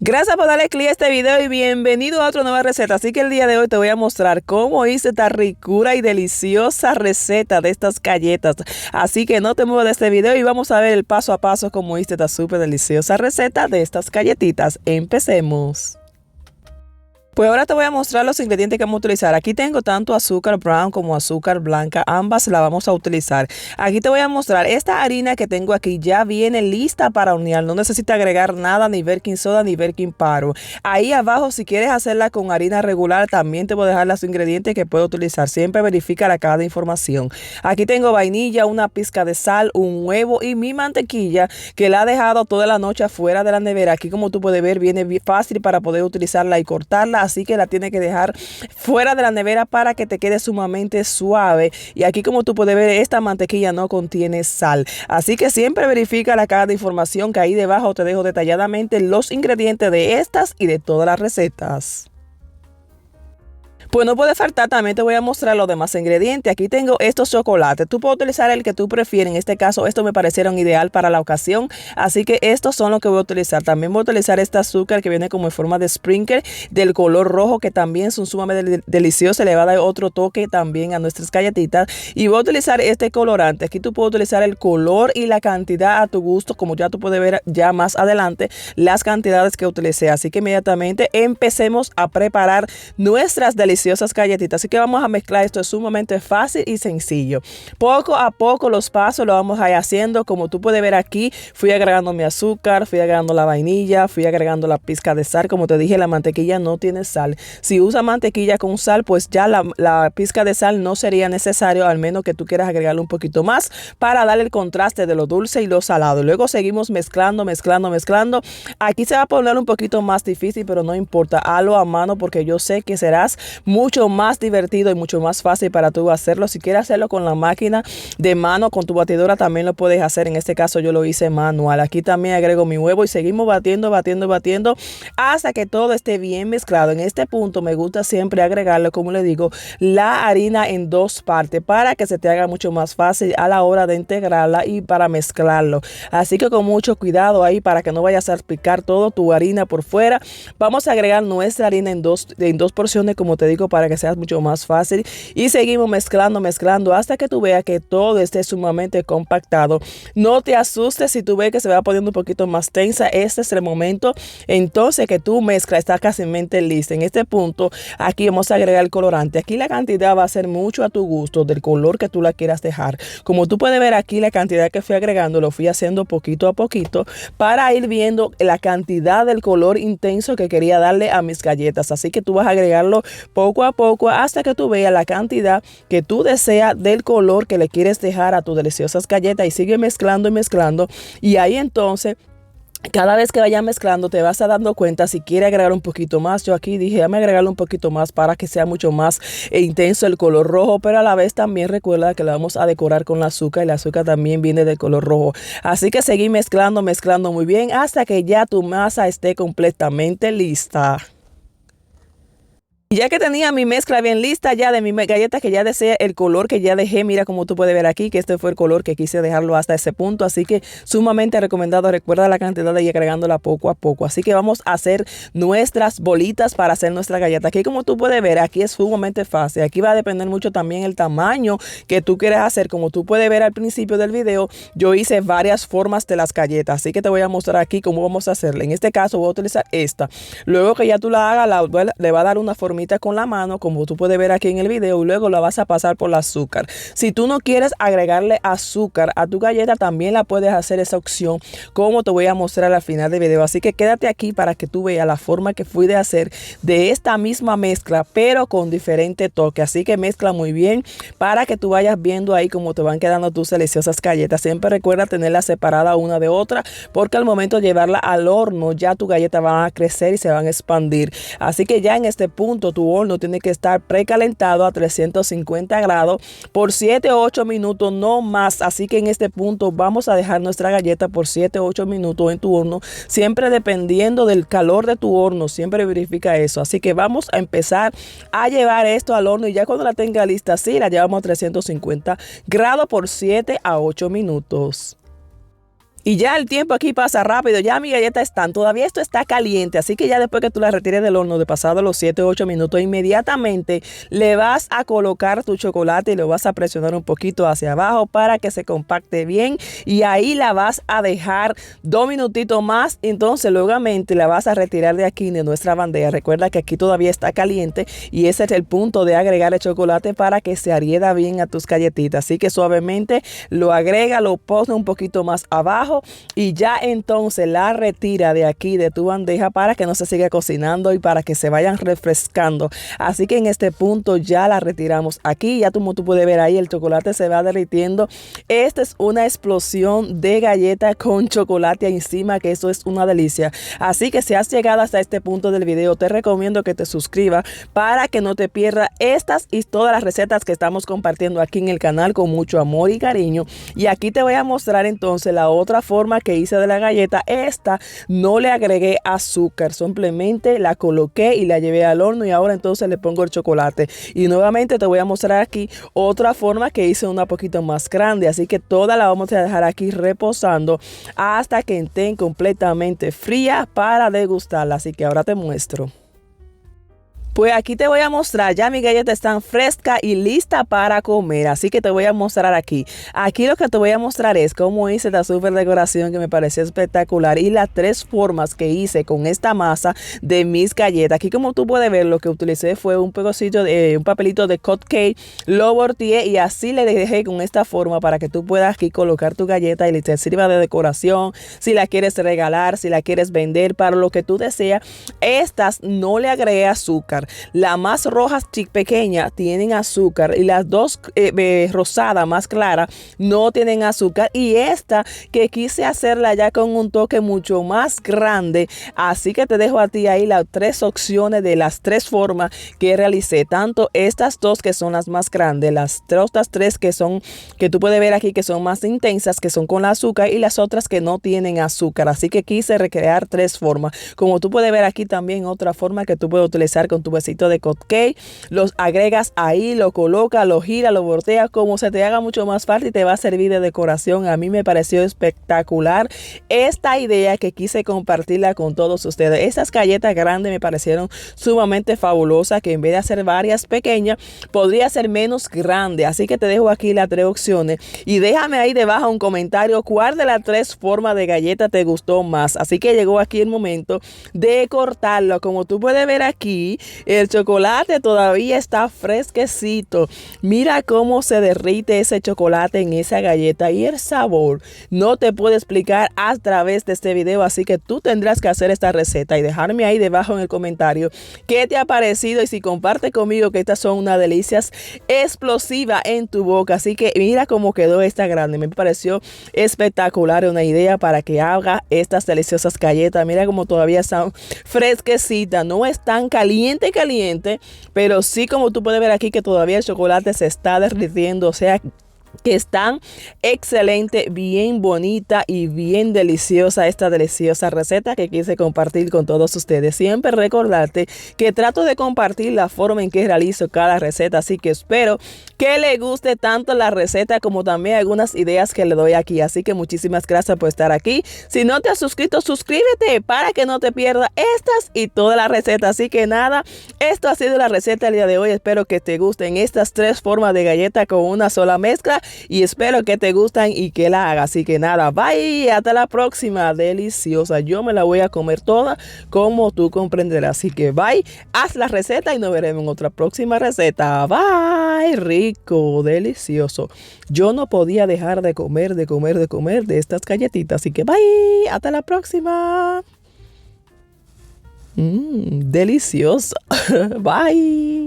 Gracias por darle clic a este video y bienvenido a otra nueva receta. Así que el día de hoy te voy a mostrar cómo hice esta ricura y deliciosa receta de estas galletas. Así que no te muevas de este video y vamos a ver el paso a paso cómo hice esta súper deliciosa receta de estas galletitas. Empecemos. Pues ahora te voy a mostrar los ingredientes que vamos a utilizar. Aquí tengo tanto azúcar brown como azúcar blanca. Ambas la vamos a utilizar. Aquí te voy a mostrar esta harina que tengo aquí. Ya viene lista para hornear. No necesita agregar nada, ni baking soda, ni baking powder. Ahí abajo, si quieres hacerla con harina regular, también te voy a dejar los ingredientes que puedo utilizar. Siempre verifica cada información. Aquí tengo vainilla, una pizca de sal, un huevo y mi mantequilla que la he dejado toda la noche afuera de la nevera. Aquí, como tú puedes ver, viene fácil para poder utilizarla y cortarla. Así que la tienes que dejar fuera de la nevera para que te quede sumamente suave. Y aquí, como tú puedes ver, esta mantequilla no contiene sal. Así que siempre verifica la caja de información que ahí debajo te dejo detalladamente los ingredientes de estas y de todas las recetas. Pues no puede faltar, también te voy a mostrar los demás ingredientes. Aquí tengo estos chocolates. Tú puedes utilizar el que tú prefieres. En este caso, estos me parecieron ideal para la ocasión. Así que estos son los que voy a utilizar. También voy a utilizar este azúcar que viene como en forma de sprinkle del color rojo, que también son sumamente deliciosos. Le va a dar otro toque también a nuestras galletitas. Y voy a utilizar este colorante. Aquí tú puedes utilizar el color y la cantidad a tu gusto, como ya tú puedes ver ya más adelante las cantidades que utilicé. Así que inmediatamente empecemos a preparar nuestras deliciosas galletitas. Así que vamos a mezclar. Esto es sumamente fácil y sencillo. Poco a poco los pasos lo vamos a ir haciendo. Como tú puedes ver aquí, fui agregando mi azúcar, fui agregando la vainilla, fui agregando la pizca de sal. Como te dije, la mantequilla no tiene sal. Si usas mantequilla con sal, pues ya la pizca de sal no sería necesario, al menos que tú quieras agregarle un poquito más para darle el contraste de lo dulce y lo salado. Luego seguimos mezclando. Aquí se va a poner un poquito más difícil, pero no importa, hazlo a mano porque yo sé que serás mucho más divertido y mucho más fácil para tú hacerlo. Si quieres hacerlo con la máquina de mano, con tu batidora, también lo puedes hacer. En este caso yo lo hice manual. Aquí también agrego mi huevo y seguimos batiendo hasta que todo esté bien mezclado. En este punto me gusta siempre agregarle, como le digo, la harina en dos partes para que se te haga mucho más fácil a la hora de integrarla y para mezclarlo. Así que con mucho cuidado ahí para que no vayas a salpicar todo tu harina por fuera. Vamos a agregar nuestra harina en dos porciones, como te digo, para que sea mucho más fácil. Y seguimos mezclando hasta que tú veas que todo esté sumamente compactado. No te asustes si tú ves que se va poniendo un poquito más tensa. Este es el momento entonces que tu mezcla está casi lista. En este punto, aquí vamos a agregar el colorante. Aquí la cantidad va a ser mucho a tu gusto, del color que tú la quieras dejar. Como tú puedes ver aquí, la cantidad que fui agregando, lo fui haciendo poquito a poquito para ir viendo la cantidad del color intenso que quería darle a mis galletas. Así que tú vas a agregarlo poco a poco hasta que tú veas la cantidad que tú deseas del color que le quieres dejar a tus deliciosas galletas, y sigue mezclando y ahí entonces cada vez que vayas mezclando te vas a dando cuenta si quiere agregar un poquito más. Yo aquí dije, déjame agregarle un poquito más para que sea mucho más intenso el color rojo, pero a la vez también recuerda que lo vamos a decorar con el azúcar, y el azúcar también viene del color rojo. Así que seguí mezclando muy bien hasta que ya tu masa esté completamente lista. Y ya que tenía mi mezcla bien lista ya de mi galleta, que ya desea el color que ya dejé, mira como tú puedes ver aquí que este fue el color que quise dejarlo hasta ese punto. Así que sumamente recomendado. Recuerda la cantidad de ir agregándola poco a poco. Así que vamos a hacer nuestras bolitas para hacer nuestra galleta. Aquí, como tú puedes ver, aquí es sumamente fácil. Aquí va a depender mucho también el tamaño que tú quieras hacer. Como tú puedes ver al principio del video, yo hice varias formas de las galletas. Así que te voy a mostrar aquí cómo vamos a hacerla. En este caso voy a utilizar esta. Luego que ya tú la hagas, le va a dar una formita con la mano, como tú puedes ver aquí en el video, y luego la vas a pasar por el azúcar. Si tú no quieres agregarle azúcar a tu galleta, también la puedes hacer esa opción, como te voy a mostrar al final del video. Así que quédate aquí para que tú veas la forma que fui de hacer de esta misma mezcla, pero con diferente toque. Así que mezcla muy bien para que tú vayas viendo ahí cómo te van quedando tus deliciosas galletas. Siempre recuerda tenerlas separadas una de otra, porque al momento de llevarla al horno ya tu galleta van a crecer y se van a expandir. Así que ya en este punto tu horno tiene que estar precalentado a 350 grados por 7 o 8 minutos, no más. Así que en este punto vamos a dejar nuestra galleta por 7 o 8 minutos en tu horno, siempre dependiendo del calor de tu horno. Siempre verifica eso. Así que vamos a empezar a llevar esto al horno, y ya cuando la tenga lista, sí, la llevamos a 350 grados por 7 a 8 minutos. Y ya el tiempo aquí pasa rápido, ya mi galleta están, todavía esto está caliente, así que ya después que tú la retires del horno, de pasado los 7 o 8 minutos, inmediatamente le vas a colocar tu chocolate y lo vas a presionar un poquito hacia abajo para que se compacte bien, y ahí la vas a dejar 2 minutitos más. Entonces luegamente la vas a retirar de aquí, de nuestra bandeja. Recuerda que aquí todavía está caliente y ese es el punto de agregar el chocolate para que se adhiera bien a tus galletitas. Así que suavemente lo agrega, lo pone un poquito más abajo y ya entonces la retira de aquí de tu bandeja para que no se siga cocinando y para que se vayan refrescando. Así que en este punto ya la retiramos aquí. Ya como tú puedes ver ahí, el chocolate se va derritiendo. Esta es una explosión de galleta con chocolate encima, que eso es una delicia. Así que si has llegado hasta este punto del video, te recomiendo que te suscribas para que no te pierdas estas y todas las recetas que estamos compartiendo aquí en el canal con mucho amor y cariño. Y aquí te voy a mostrar entonces la otra forma que hice de la galleta. Esta no le agregué azúcar, simplemente la coloqué y la llevé al horno, y ahora entonces le pongo el chocolate. Y nuevamente te voy a mostrar aquí otra forma que hice una poquito más grande, así que toda la vamos a dejar aquí reposando hasta que estén completamente fría para degustarla. Así que ahora te muestro. Pues aquí te voy a mostrar, ya mis galletas están frescas y listas para comer, así que te voy a mostrar aquí. Aquí lo que te voy a mostrar es cómo hice esta super decoración que me pareció espectacular, y las 3 formas que hice con esta masa de mis galletas. Aquí como tú puedes ver, lo que utilicé fue un pedacito de un papelito de cut cake, lo volteé y así le dejé con esta forma para que tú puedas aquí colocar tu galleta y te sirva de decoración, si la quieres regalar, si la quieres vender, para lo que tú deseas. Estas no le agregué azúcar. Las más rojas pequeñas tienen azúcar y las dos rosadas más claras no tienen azúcar, y esta que quise hacerla ya con un toque mucho más grande. Así que te dejo a ti ahí las 3 opciones de las 3 formas que realicé, tanto estas 2 que son las más grandes, las otras 3 que son, que tú puedes ver aquí, que son más intensas, que son con azúcar, y las otras que no tienen azúcar. Así que quise recrear 3 formas. Como tú puedes ver aquí también otra forma que tú puedes utilizar con tu besito de cupcake, los agregas ahí, lo colocas, lo giras, lo volteas, como se te haga mucho más fácil, te va a servir de decoración. A mí me pareció espectacular esta idea que quise compartirla con todos ustedes. Estas galletas grandes me parecieron sumamente fabulosas, que en vez de hacer varias pequeñas, podría ser menos grande. Así que te dejo aquí las 3 opciones y déjame ahí debajo un comentario cuál de las 3 formas de galleta te gustó más. Así que llegó aquí el momento de cortarlo. Como tú puedes ver aquí, el chocolate todavía está fresquecito. Mira cómo se derrite ese chocolate en esa galleta, y el sabor no te puedo explicar a través de este video. Así que tú tendrás que hacer esta receta y dejarme ahí debajo en el comentario qué te ha parecido, y si comparte conmigo que estas son unas delicias explosivas en tu boca. Así que mira cómo quedó esta grande, me pareció espectacular, una idea para que haga estas deliciosas galletas. Mira cómo todavía están fresquecitas, no están caliente, pero sí, como tú puedes ver aquí, que todavía el chocolate se está derritiendo, o sea que están excelente, bien bonita y bien deliciosa esta deliciosa receta que quise compartir con todos ustedes. Siempre recordarte que trato de compartir la forma en que realizo cada receta, así que espero que le guste tanto la receta como también algunas ideas que le doy aquí. Así que muchísimas gracias por estar aquí. Si no te has suscrito, suscríbete para que no te pierdas estas y todas las recetas. Así que nada, esto ha sido la receta del día de hoy. Espero que te gusten estas 3 formas de galleta con una sola mezcla, y espero que te gustan y que la hagas. Así que nada, bye, hasta la próxima. Deliciosa, yo me la voy a comer toda, como tú comprenderás. Así que bye, haz la receta y nos veremos en otra próxima receta. Bye, rico, delicioso. Yo no podía dejar de comer de estas galletitas. Así que bye, hasta la próxima. Delicioso. Bye.